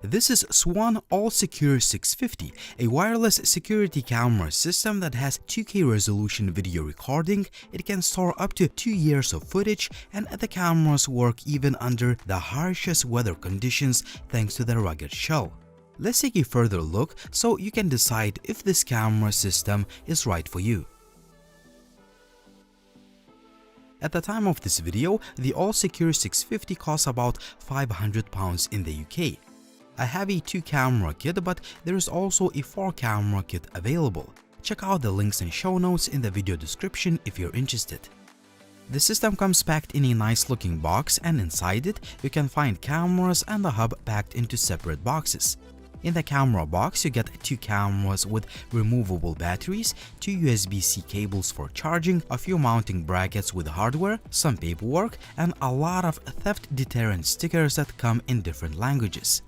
This is Swann AllSecure650, a wireless security camera system that has 2K resolution video recording. It can store up to 2 years of footage, and the cameras work even under the harshest weather conditions thanks to their rugged shell. Let's take a further look so you can decide if this camera system is right for you. At the time of this video, the AllSecure650 costs about £500 in the UK. I have a 2-camera kit, but there is also a 4-camera kit available. Check out the links and show notes in the video description if you're interested. The system comes packed in a nice looking box, and inside it you can find cameras and the hub packed into separate boxes. In the camera box you get 2 cameras with removable batteries, 2 USB-C cables for charging, a few mounting brackets with hardware, some paperwork, and a lot of theft deterrent stickers that come in different languages.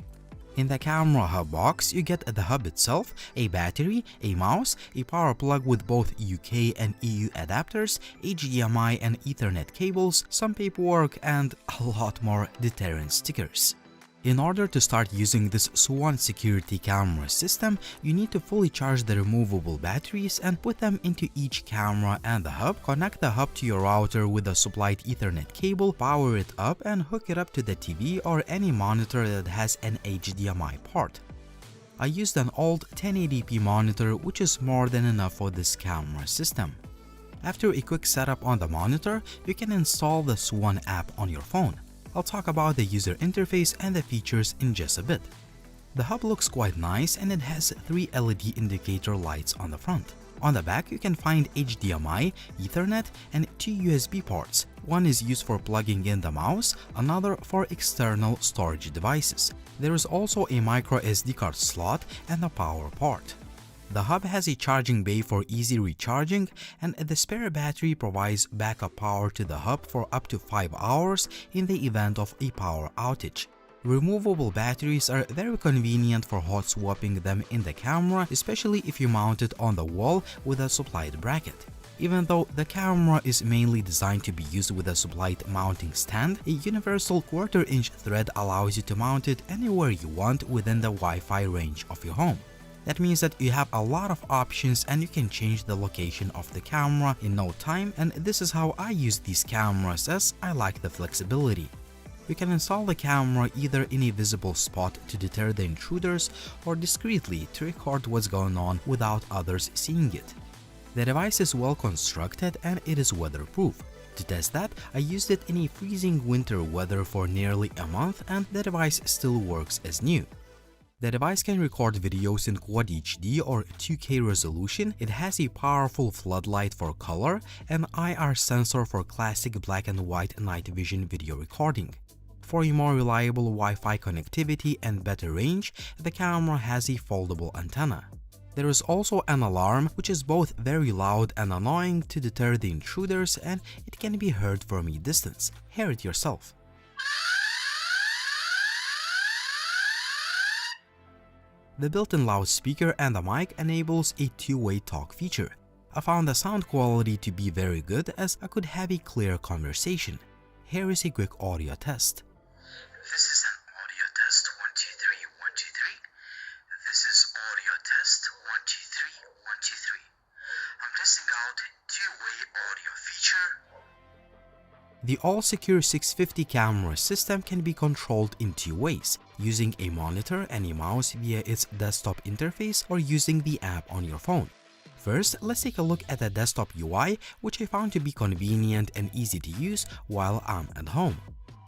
In the camera hub box, you get the hub itself, a battery, a mouse, a power plug with both UK and EU adapters, HDMI and Ethernet cables, some paperwork, and a lot more deterrent stickers. In order to start using this Swann security camera system, you need to fully charge the removable batteries and put them into each camera and the hub. Connect the hub to your router with a supplied Ethernet cable, power it up, and hook it up to the TV or any monitor that has an HDMI port. I used an old 1080p monitor, which is more than enough for this camera system. After a quick setup on the monitor, you can install the Swann app on your phone. I'll talk about the user interface and the features in just a bit. The hub looks quite nice, and it has 3 LED indicator lights on the front. On the back you can find HDMI, Ethernet, and 2 USB ports. One is used for plugging in the mouse, another for external storage devices. There is also a micro SD card slot and a power port. The hub has a charging bay for easy recharging, and the spare battery provides backup power to the hub for up to 5 hours in the event of a power outage. Removable batteries are very convenient for hot swapping them in the camera, especially if you mount it on the wall with a supplied bracket. Even though the camera is mainly designed to be used with a supplied mounting stand, a universal 1/4-inch thread allows you to mount it anywhere you want within the Wi-Fi range of your home. That means that you have a lot of options, and you can change the location of the camera in no time, and this is how I use these cameras, as I like the flexibility. You can install the camera either in a visible spot to deter the intruders, or discreetly to record what's going on without others seeing it. The device is well constructed and it is weatherproof. To test that, I used it in a freezing winter weather for nearly a month, and the device still works as new. The device can record videos in Quad HD or 2K resolution. It has a powerful floodlight for color, and IR sensor for classic black and white night vision video recording. For a more reliable Wi-Fi connectivity and better range, the camera has a foldable antenna. There is also an alarm, which is both very loud and annoying to deter the intruders, and it can be heard from a distance. Hear it yourself. The built-in loudspeaker and the mic enables a 2-way talk feature. I found the sound quality to be very good, as I could have a clear conversation. Here is a quick audio test. This is an audio test 1 2 3 1 2 3. This is audio test 1 2 3 1 2 3. I'm testing out 2-way audio feature. The AllSecure650 camera system can be controlled in 2 ways, using a monitor and a mouse via its desktop interface, or using the app on your phone. First, let's take a look at the desktop UI, which I found to be convenient and easy to use while I'm at home.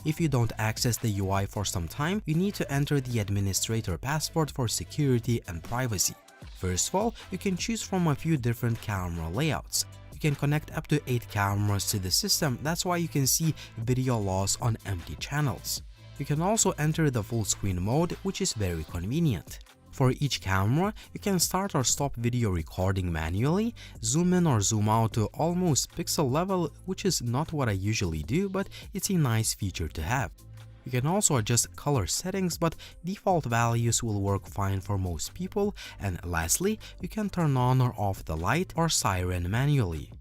If you don't access the UI for some time, you need to enter the administrator password for security and privacy. First of all, you can choose from a few different camera layouts. You can connect up to 8 cameras to the system, that's why you can see video loss on empty channels. You can also enter the full screen mode, which is very convenient. For each camera, you can start or stop video recording manually, zoom in or zoom out to almost pixel level, which is not what I usually do, but it's a nice feature to have. You can also adjust color settings, but default values will work fine for most people. And lastly, you can turn on or off the light or siren manually.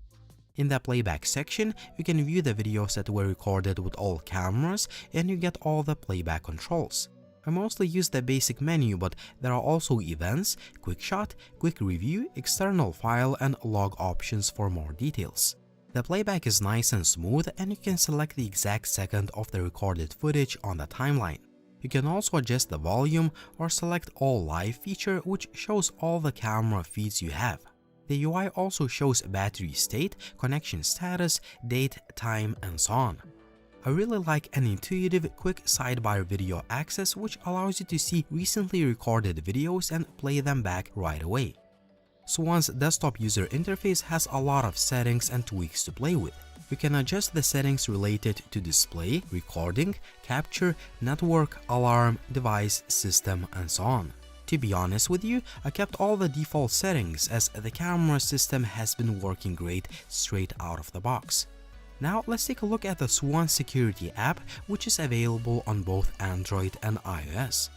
In the playback section, you can view the videos that were recorded with all cameras, and you get all the playback controls. I mostly use the basic menu, but there are also events, quick shot, quick review, external file, and log options for more details. The playback is nice and smooth, and you can select the exact second of the recorded footage on the timeline. You can also adjust the volume or select All Live feature, which shows all the camera feeds you have. The UI also shows battery state, connection status, date, time, and so on. I really like an intuitive, quick sidebar video access which allows you to see recently recorded videos and play them back right away. Swann's desktop user interface has a lot of settings and tweaks to play with. You can adjust the settings related to display, recording, capture, network, alarm, device, system, and so on. To be honest with you, I kept all the default settings as the camera system has been working great straight out of the box. Now let's take a look at the Swann Security app, which is available on both Android and iOS.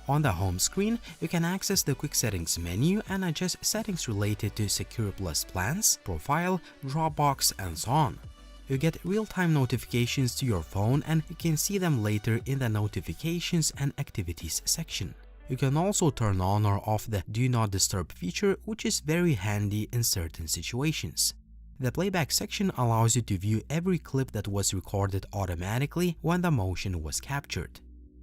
On the home screen, you can access the quick settings menu and adjust settings related to Secure Plus plans, profile, Dropbox, and so on. You get real-time notifications to your phone and you can see them later in the notifications and activities section. You can also turn on or off the Do Not Disturb feature, which is very handy in certain situations. The playback section allows you to view every clip that was recorded automatically when the motion was captured.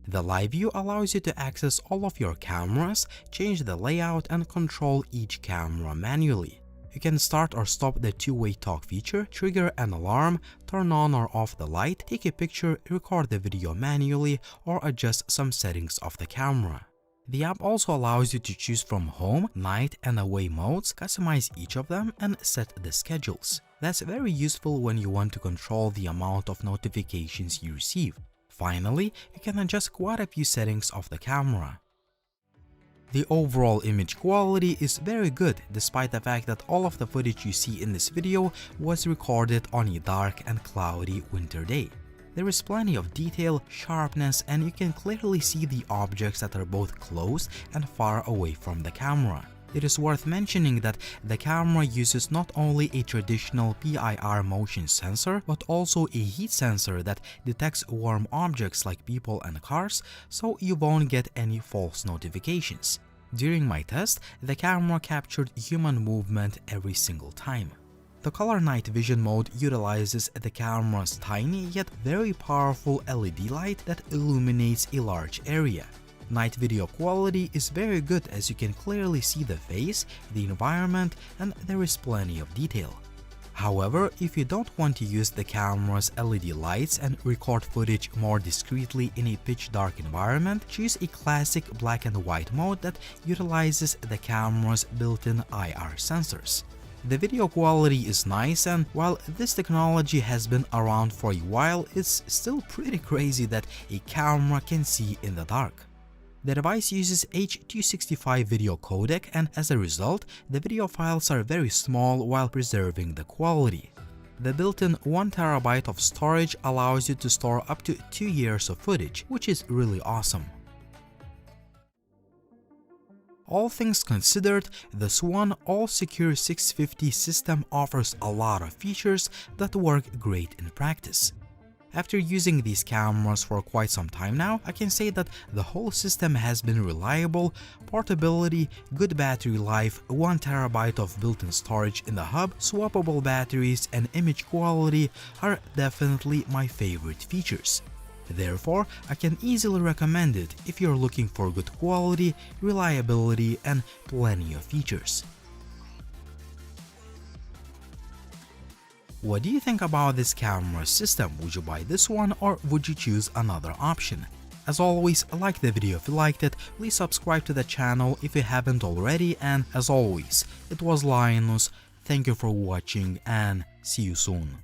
The live view allows you to access all of your cameras, change the layout, and control each camera manually. You can start or stop the two-way talk feature, trigger an alarm, turn on or off the light, take a picture, record the video manually, or adjust some settings of the camera. The app also allows you to choose from home, night, and away modes, customize each of them, and set the schedules. That's very useful when you want to control the amount of notifications you receive. Finally, you can adjust quite a few settings of the camera. The overall image quality is very good despite the fact that all of the footage you see in this video was recorded on a dark and cloudy winter day. There is plenty of detail, sharpness, and you can clearly see the objects that are both close and far away from the camera. It is worth mentioning that the camera uses not only a traditional PIR motion sensor, but also a heat sensor that detects warm objects like people and cars, so you won't get any false notifications. During my test, the camera captured human movement every single time. The color night vision mode utilizes the camera's tiny yet very powerful LED light that illuminates a large area. Night video quality is very good as you can clearly see the face, the environment, and there is plenty of detail. However, if you don't want to use the camera's LED lights and record footage more discreetly in a pitch-dark environment, choose a classic black and white mode that utilizes the camera's built-in IR sensors. The video quality is nice, and while this technology has been around for a while, it's still pretty crazy that a camera can see in the dark. The device uses H.265 video codec, and as a result, the video files are very small while preserving the quality. The built-in 1 TB of storage allows you to store up to 2 years of footage, which is really awesome. All things considered, the Swann AllSecure650 system offers a lot of features that work great in practice. After using these cameras for quite some time now, I can say that the whole system has been reliable, portability, good battery life, 1 TB of built-in storage in the hub, swappable batteries, and image quality are definitely my favorite features. Therefore, I can easily recommend it if you're looking for good quality, reliability, and plenty of features. What do you think about this camera system? Would you buy this one or would you choose another option? As always, like the video if you liked it, please subscribe to the channel if you haven't already, and as always, it was Linus, thank you for watching and see you soon.